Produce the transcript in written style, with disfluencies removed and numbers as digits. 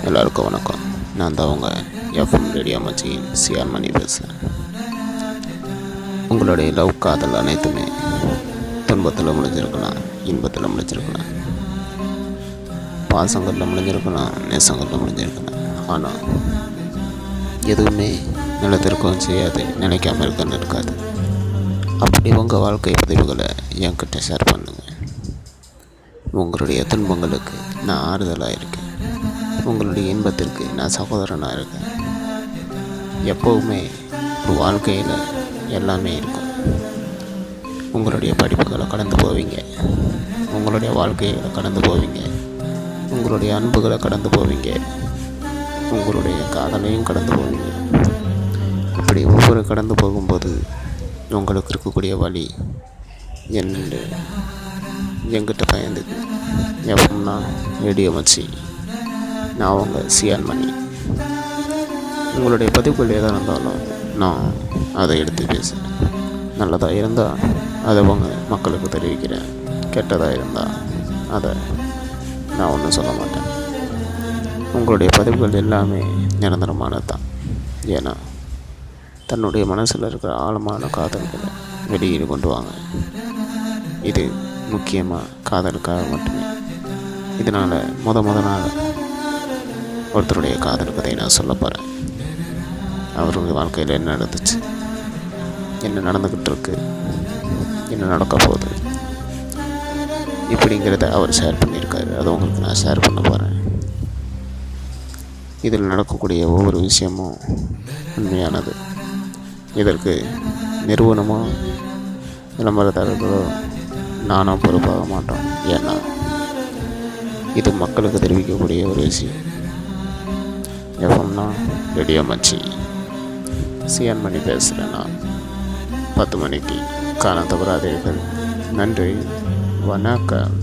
எல்லாருக்கும் வணக்கம். நான் தான் உங்கள் எஃப்எம் ரேடியோ மச்சியின் சிஆர் மணி பேசுகிறேன். உங்களுடைய லவ் காதல் அனைத்துமே துன்பத்தில் முடிஞ்சிருக்கலாம், இன்பத்தில் முடிஞ்சிருக்கலாம், பாசங்களில் முடிஞ்சிருக்கலாம், நேசங்களில் முடிஞ்சிருக்கலாம். ஆனால் எதுவுமே நிலத்திற்கும் செய்யாது, நினைக்காம இருக்கன்னு இருக்காது. அப்படி உங்கள் வாழ்க்கை பதிவுகளை என்கிட்ட ஷேர் பண்ணுங்கள். உங்களுடைய துன்பங்களுக்கு நான் ஆறுதலாக இருக்கேன், உங்களுடைய இன்பத்திற்கு நான் சகோதரனாக இருக்கேன். எப்போவுமே ஒரு வாழ்க்கையில் எல்லாமே இருக்கும். உங்களுடைய படிப்புகளை கடந்து போவீங்க, உங்களுடைய வாழ்க்கைகளை கடந்து போவீங்க, உங்களுடைய அன்புகளை கடந்து போவீங்க, உங்களுடைய காதலையும் கடந்து போவீங்க. இப்படி ஒவ்வொரு கடந்து போகும்போது உங்களுக்கு இருக்கக்கூடிய வழி என்று என்கிட்ட பயந்துக்கு எப்போம்னா ரேடியோ மச்சி. நான் உங்கள் சிஆர் மணி. உங்களுடைய பதிவுகள் எதாக இருந்தாலும் நான் அதை எடுத்து பேசுகிறேன். நல்லதாக இருந்தால் அதை உங்கள் மக்களுக்கு தெரிவிக்கிறேன், கெட்டதாக இருந்தால் அதை நான் ஒன்றும் சொல்ல மாட்டேன். உங்களுடைய பதிவுகள் எல்லாமே நிரந்தரமானது தான். ஏன்னா தன்னுடைய மனசில் இருக்கிற ஆழமான காதல்களை வெளியீடு கொண்டு வாங்க. இது முக்கியமாக காதலுக்காக மட்டுமே. இதனால் முத நாள் ஒருத்தருடைய காதல் கதையை நான் சொல்ல போகிறேன். அவருடைய வாழ்க்கையில் என்ன நடந்துச்சு, என்ன நடந்துக்கிட்டு இருக்கு, என்ன நடக்க போகுது இப்படிங்கிறத அவர் ஷேர் பண்ணியிருக்காரு. அதை உங்களுக்கு நான் ஷேர் பண்ண போகிறேன். இதில் நடக்கக்கூடிய ஒவ்வொரு விஷயமும் உண்மையானது. இதற்கு நிறுவனமோ விளம்பரதாரர்களோ நானும் பொறுப்பாக மாட்டோம். ஏன்னா இது மக்களுக்கு தெரிவிக்கக்கூடிய ஒரு விஷயம். எஃப்எம்னா ரேடியோ மச்சி. சிஆர் மணி பேசுகிறேன். நான் 10 மணிக்கு காண தவறாதீர்கள். நன்றி, வணக்கம்.